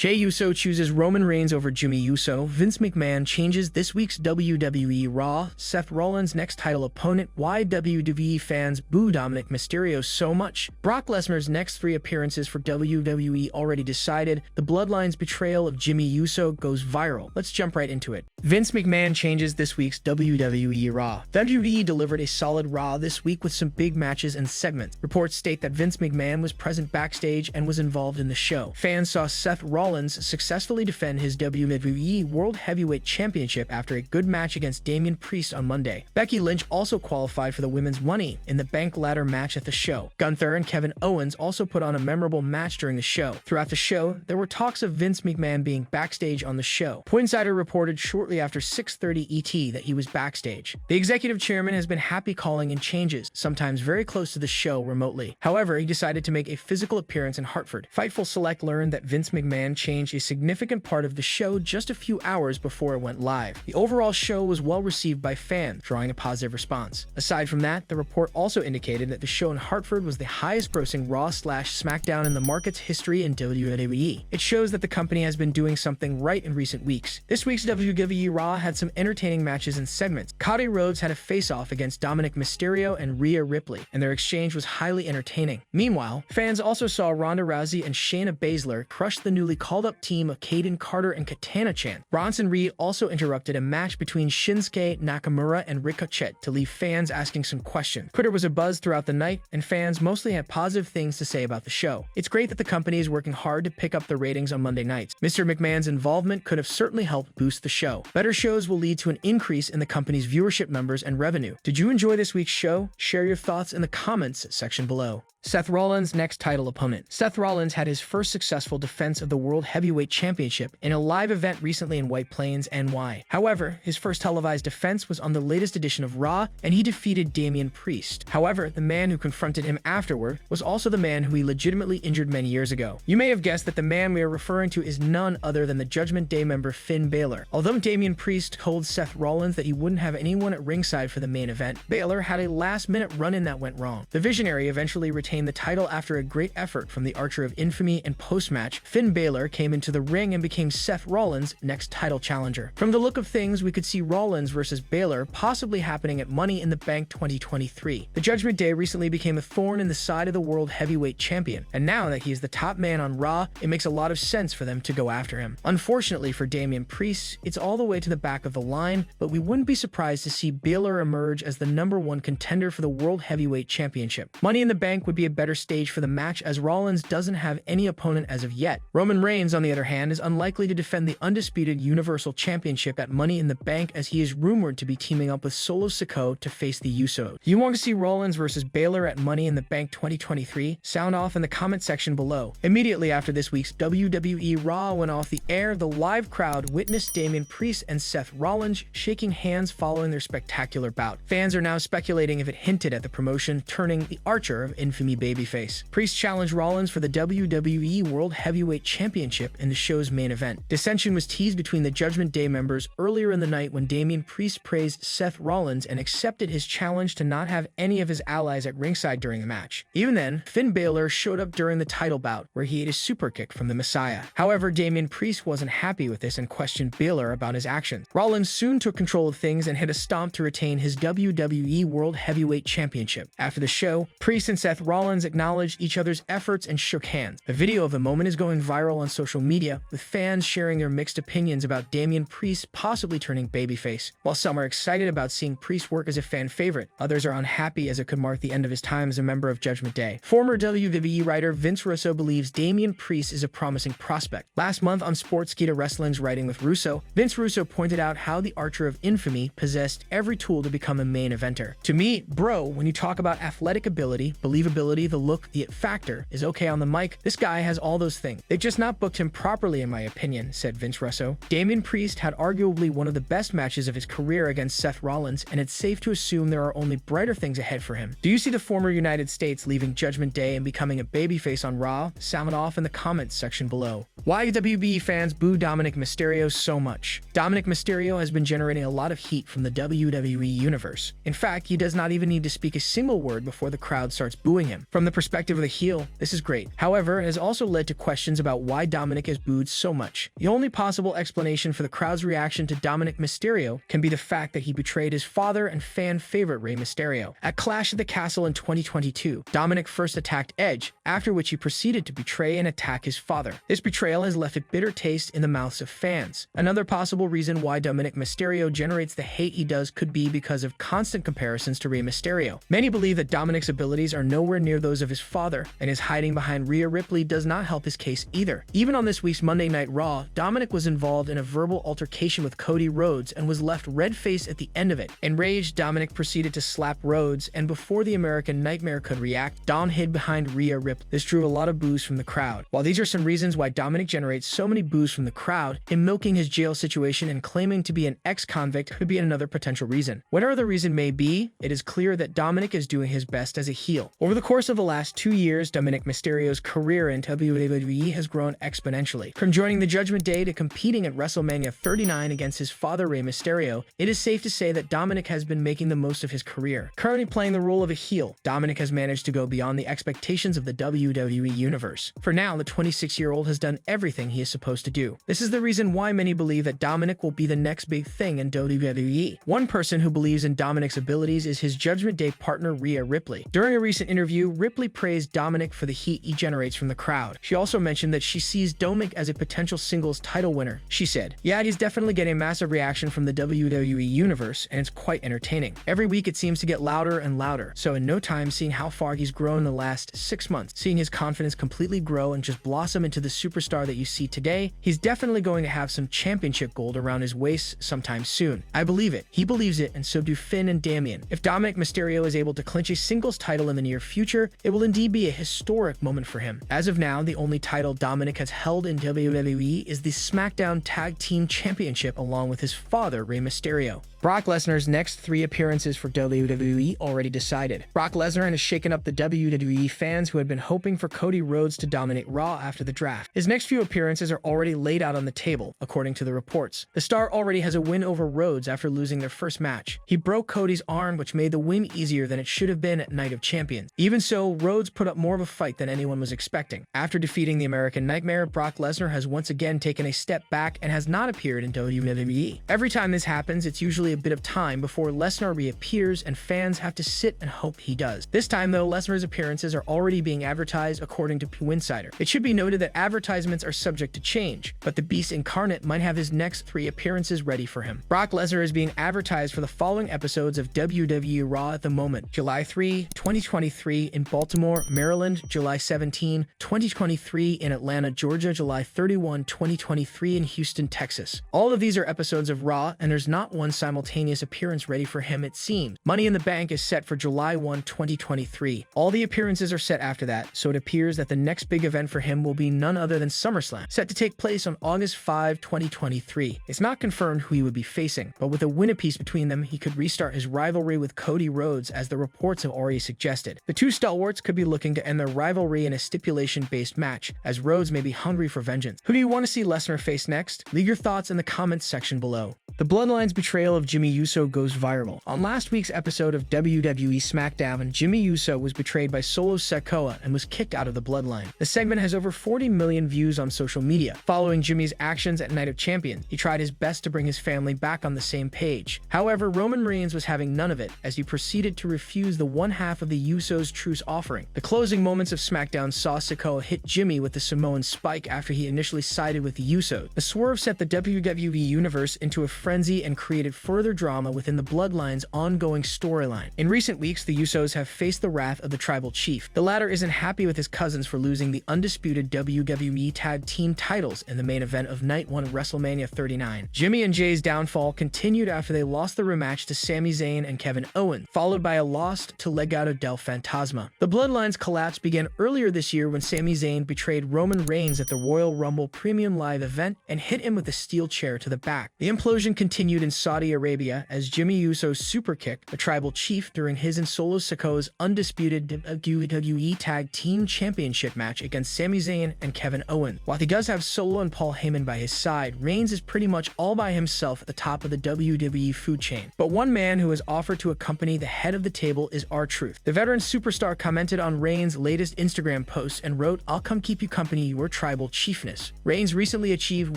Jey Uso chooses Roman Reigns over Jimmy Uso. Vince McMahon changes this week's WWE Raw. Seth Rollins' next title opponent. Why WWE fans boo Dominic Mysterio so much. Brock Lesnar's next 3 appearances for WWE already decided. The Bloodline's betrayal of Jimmy Uso goes viral. Let's jump right into it. Vince McMahon changes this week's WWE Raw. WWE delivered a solid Raw this week with some big matches and segments. Reports state that Vince McMahon was present backstage and was involved in the show. Fans saw Seth Rollins successfully defend his WWE World Heavyweight Championship after a good match against Damian Priest on Monday. Becky Lynch also qualified for the Women's Money in the Bank Ladder match at the show. Gunther and Kevin Owens also put on a memorable match during the show. Throughout the show, there were talks of Vince McMahon being backstage on the show. Insider reported shortly after 6:30 ET that he was backstage. The executive chairman has been happy calling in changes, sometimes very close to the show remotely. However, he decided to make a physical appearance in Hartford. Fightful Select learned that Vince McMahon changed a significant part of the show just a few hours before it went live. The overall show was well received by fans, drawing a positive response. Aside from that, the report also indicated that the show in Hartford was the highest-grossing Raw/SmackDown in the market's history in WWE. It shows that the company has been doing something right in recent weeks. This week's WWE Raw had some entertaining matches and segments. Cody Rhodes had a face-off against Dominic Mysterio and Rhea Ripley, and their exchange was highly entertaining. Meanwhile, fans also saw Ronda Rousey and Shayna Baszler crush the newly called-up team of Kaden Carter and Katana Chan. Bronson Reed also interrupted a match between Shinsuke Nakamura and Ricochet to leave fans asking some questions. Twitter was abuzz throughout the night, and fans mostly had positive things to say about the show. It's great that the company is working hard to pick up the ratings on Monday nights. Mr. McMahon's involvement could have certainly helped boost the show. Better shows will lead to an increase in the company's viewership numbers and revenue. Did you enjoy this week's show? Share your thoughts in the comments section below. Seth Rollins' next title opponent. Seth Rollins had his first successful defense of the World Heavyweight Championship in a live event recently in White Plains, NY. However, his first televised defense was on the latest edition of Raw, and he defeated Damian Priest. However, the man who confronted him afterward was also the man who he legitimately injured many years ago. You may have guessed that the man we are referring to is none other than the Judgment Day member Finn Balor. Although Damian Priest told Seth Rollins that he wouldn't have anyone at ringside for the main event, Balor had a last-minute run-in that went wrong. The Visionary eventually retained the title after a great effort from the Archer of Infamy, and post-match, Finn Balor came into the ring and became Seth Rollins' next title challenger. From the look of things, we could see Rollins versus Balor possibly happening at Money in the Bank 2023. The Judgment Day recently became a thorn in the side of the World Heavyweight Champion, and now that he is the top man on Raw, it makes a lot of sense for them to go after him. Unfortunately for Damian Priest, it's all the way to the back of the line, but we wouldn't be surprised to see Balor emerge as the #1 contender for the World Heavyweight Championship. Money in the Bank would be a better stage for the match, as Rollins doesn't have any opponent as of yet. Roman Reigns, on the other hand, is unlikely to defend the undisputed Universal Championship at Money in the Bank, as he is rumored to be teaming up with Solo Sikoa to face the Usos. Do you want to see Rollins versus Balor at Money in the Bank 2023? Sound off in the comment section below. Immediately after this week's WWE Raw went off the air, the live crowd witnessed Damian Priest and Seth Rollins shaking hands following their spectacular bout. Fans are now speculating if it hinted at the promotion turning the Archer of Infamy babyface. Priest challenged Rollins for the WWE World Heavyweight Championship in the show's main event. Dissension was teased between the Judgment Day members earlier in the night when Damian Priest praised Seth Rollins and accepted his challenge to not have any of his allies at ringside during the match. Even then, Finn Balor showed up during the title bout, where he ate a super kick from the Messiah. However, Damian Priest wasn't happy with this and questioned Balor about his actions. Rollins soon took control of things and hit a stomp to retain his WWE World Heavyweight Championship. After the show, Priest and Seth Rollins acknowledged each other's efforts and shook hands. A video of the moment is going viral on social media, with fans sharing their mixed opinions about Damian Priest possibly turning babyface. While some are excited about seeing Priest work as a fan favorite, others are unhappy as it could mark the end of his time as a member of Judgment Day. Former WWE writer Vince Russo believes Damian Priest is a promising prospect. Last month on Sportskeeda Wrestling's Writing with Russo, Vince Russo pointed out how the Archer of Infamy possessed every tool to become a main eventer. To me, bro, when you talk about athletic ability, believability, the look, the it factor, is okay on the mic, this guy has all those things. They've just not booked him properly, in my opinion, said Vince Russo. Damian Priest had arguably one of the best matches of his career against Seth Rollins, and it's safe to assume there are only brighter things ahead for him. Do you see the former United States leaving Judgment Day and becoming a babyface on Raw? Sound off in the comments section below. Why WWE fans boo Dominic Mysterio so much? Dominic Mysterio has been generating a lot of heat from the WWE universe. In fact, he does not even need to speak a single word before the crowd starts booing him. him. From the perspective of the heel, this is great. However, it has also led to questions about why Dominic is booed so much. The only possible explanation for the crowd's reaction to Dominic Mysterio can be the fact that he betrayed his father and fan favorite Rey Mysterio. At Clash at the Castle in 2022, Dominic first attacked Edge, after which he proceeded to betray and attack his father. This betrayal has left a bitter taste in the mouths of fans. Another possible reason why Dominic Mysterio generates the hate he does could be because of constant comparisons to Rey Mysterio. Many believe that Dominic's abilities are nowhere near those of his father, and his hiding behind Rhea Ripley does not help his case either. Even on this week's Monday Night Raw, Dominic was involved in a verbal altercation with Cody Rhodes and was left red-faced at the end of it. Enraged, Dominic proceeded to slap Rhodes, and before the American Nightmare could react, Dom hid behind Rhea Ripley. This drew a lot of boos from the crowd. While these are some reasons why Dominic generates so many boos from the crowd, him milking his jail situation and claiming to be an ex-convict could be another potential reason. Whatever the reason may be, it is clear that Dominic is doing his best as a heel. Over the course of the last 2 years, Dominic Mysterio's career in WWE has grown exponentially. From joining the Judgment Day to competing at WrestleMania 39 against his father Rey Mysterio, it is safe to say that Dominic has been making the most of his career. Currently playing the role of a heel, Dominic has managed to go beyond the expectations of the WWE Universe. For now, the 26-year-old has done everything he is supposed to do. This is the reason why many believe that Dominic will be the next big thing in WWE. One person who believes in Dominic's abilities is his Judgment Day partner Rhea Ripley. During a recent interview, Ripley praised Dominic for the heat he generates from the crowd. She also mentioned that she sees Dominic as a potential singles title winner. She said, "Yeah, he's definitely getting a massive reaction from the WWE Universe, and it's quite entertaining. Every week it seems to get louder and louder, so in no time, seeing how far he's grown in the last 6 months, seeing his confidence completely grow and just blossom into the superstar that you see today, he's definitely going to have some championship gold around his waist sometime soon. I believe it. He believes it, and so do Finn and Damian. If Dominic Mysterio is able to clinch a singles title in the near future, it will indeed be a historic moment for him. As of now, the only title Dominic has held in WWE is the SmackDown Tag Team Championship along with his father, Rey Mysterio." Brock Lesnar's next 3 appearances for WWE already decided. Brock Lesnar has shaken up the WWE fans who had been hoping for Cody Rhodes to dominate Raw after the draft. His next few appearances are already laid out on the table, according to the reports. The star already has a win over Rhodes after losing their first match. He broke Cody's arm, which made the win easier than it should have been at Night of Champions. Even so, Rhodes put up more of a fight than anyone was expecting. After defeating the American Nightmare, Brock Lesnar has once again taken a step back and has not appeared in WWE. Every time this happens, it's usually a bit of time before Lesnar reappears, and fans have to sit and hope he does. This time, though, Lesnar's appearances are already being advertised according to Insider. It should be noted that advertisements are subject to change, but the Beast incarnate might have his next 3 appearances ready for him. Brock Lesnar is being advertised for the following episodes of WWE Raw at the moment: July 3, 2023 in Baltimore, Maryland; July 17, 2023 in Atlanta, Georgia; July 31, 2023 in Houston, Texas. All of these are episodes of Raw, and there's not one simultaneous appearance ready for him, it seems. Money in the Bank is set for July 1, 2023. All the appearances are set after that, so it appears that the next big event for him will be none other than SummerSlam, set to take place on August 5, 2023. It's not confirmed who he would be facing, but with a win apiece between them, he could restart his rivalry with Cody Rhodes, as the reports have already suggested. The 2 stalwarts could be looking to end their rivalry in a stipulation-based match, as Rhodes may be hungry for vengeance. Who do you want to see Lesnar face next? Leave your thoughts in the comments section below. The Bloodline's betrayal of Jimmy Uso goes viral. On last week's episode of WWE SmackDown, Jimmy Uso was betrayed by Solo Sikoa and was kicked out of the Bloodline. The segment has over 40 million views on social media. Following Jimmy's actions at Night of Champions, he tried his best to bring his family back on the same page. However, Roman Reigns was having none of it, as he proceeded to refuse the one half of the Usos' truce offering. The closing moments of SmackDown saw Sikoa hit Jimmy with the Samoan spike after he initially sided with the Usos. The swerve set the WWE Universe into a frenzy and created further drama within the Bloodline's ongoing storyline. In recent weeks, the Usos have faced the wrath of the Tribal Chief. The latter isn't happy with his cousins for losing the undisputed WWE Tag Team titles in the main event of Night 1 of WrestleMania 39. Jimmy and Jay's downfall continued after they lost the rematch to Sami Zayn and Kevin Owens, followed by a loss to Legado del Fantasma. The Bloodline's collapse began earlier this year when Sami Zayn betrayed Roman Reigns at the Royal Rumble Premium Live event and hit him with a steel chair to the back. The implosion continued in Saudi Arabia Arabia as Jimmy Uso superkicked the Tribal Chief during his and Solo Sikoa's undisputed WWE Tag Team Championship match against Sami Zayn and Kevin Owens. While he does have Solo and Paul Heyman by his side, Reigns is pretty much all by himself at the top of the WWE food chain. But one man who has offered to accompany the head of the table is R-Truth. The veteran superstar commented on Reigns' latest Instagram post and wrote, "I'll come keep you company, your Tribal Chiefness." Reigns recently achieved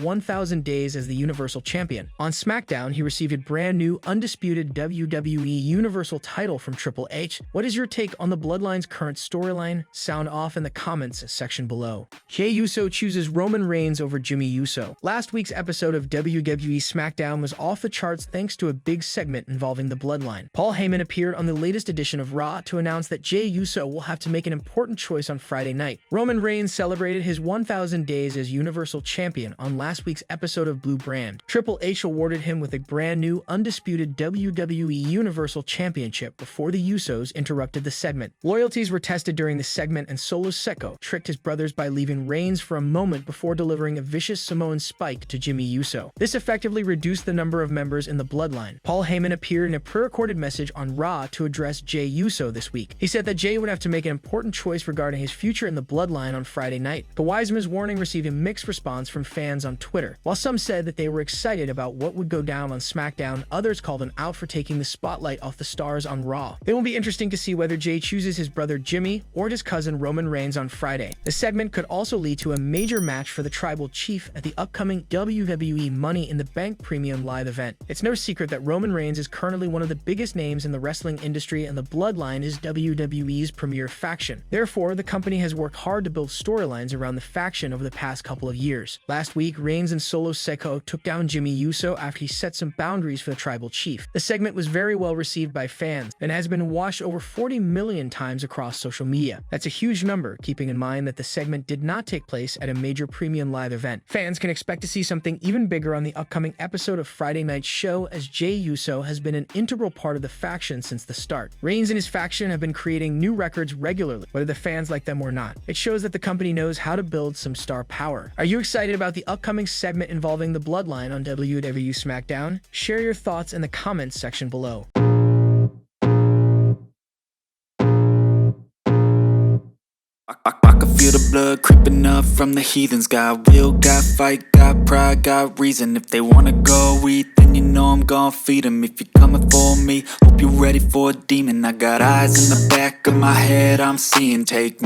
1,000 days as the Universal Champion. On SmackDown, he received a brand new undisputed WWE Universal title from Triple H. What is your take on the Bloodline's current storyline? Sound off in the comments section below. Jey Uso chooses Roman Reigns over Jimmy Uso. Last week's episode of WWE SmackDown was off the charts thanks to a big segment involving the Bloodline. Paul Heyman appeared on the latest edition of Raw to announce that Jey Uso will have to make an important choice on Friday night. Roman Reigns celebrated his 1,000 days as Universal Champion on last week's episode of Blue Brand. Triple H awarded him with a brand new undisputed WWE Universal Championship before the Usos interrupted the segment. Loyalties were tested during the segment, and Solo Sikoa tricked his brothers by leaving Reigns for a moment before delivering a vicious Samoan spike to Jimmy Uso. This effectively reduced the number of members in the Bloodline. Paul Heyman appeared in a pre-recorded message on Raw to address Jey Uso this week. He said that Jey would have to make an important choice regarding his future in the Bloodline on Friday night. The Wise Man's warning received a mixed response from fans on Twitter. While some said that they were excited about what would go down on SmackDown, others called him out for taking the spotlight off the stars on Raw. It will be interesting to see whether Jey chooses his brother Jimmy or his cousin Roman Reigns on Friday. The segment could also lead to a major match for the Tribal Chief at the upcoming WWE Money in the Bank Premium Live event. It's no secret that Roman Reigns is currently one of the biggest names in the wrestling industry, and the Bloodline is WWE's premier faction. Therefore, the company has worked hard to build storylines around the faction over the past couple of years. Last week, Reigns and Solo Sikoa took down Jimmy Uso after he set some boundaries for the Tribal Chief. The segment was very well received by fans and has been watched over 40 million times across social media. That's a huge number, keeping in mind that the segment did not take place at a major premium live event. Fans can expect to see something even bigger on the upcoming episode of Friday Night's show, as Jey Uso has been an integral part of the faction since the start. Reigns and his faction have been creating new records regularly, whether the fans like them or not. It shows that the company knows how to build some star power. Are you excited about the upcoming segment involving the Bloodline on WWE SmackDown? Share your thoughts in the comments section below. I can feel the blood creeping up from the heathens. Got will, got fight, got pride, got reason. If they wanna go eat, then you know I'm gon' feed them. If you're coming for me, hope you're ready for a demon. I got eyes in the back of my head, I'm seeing. Take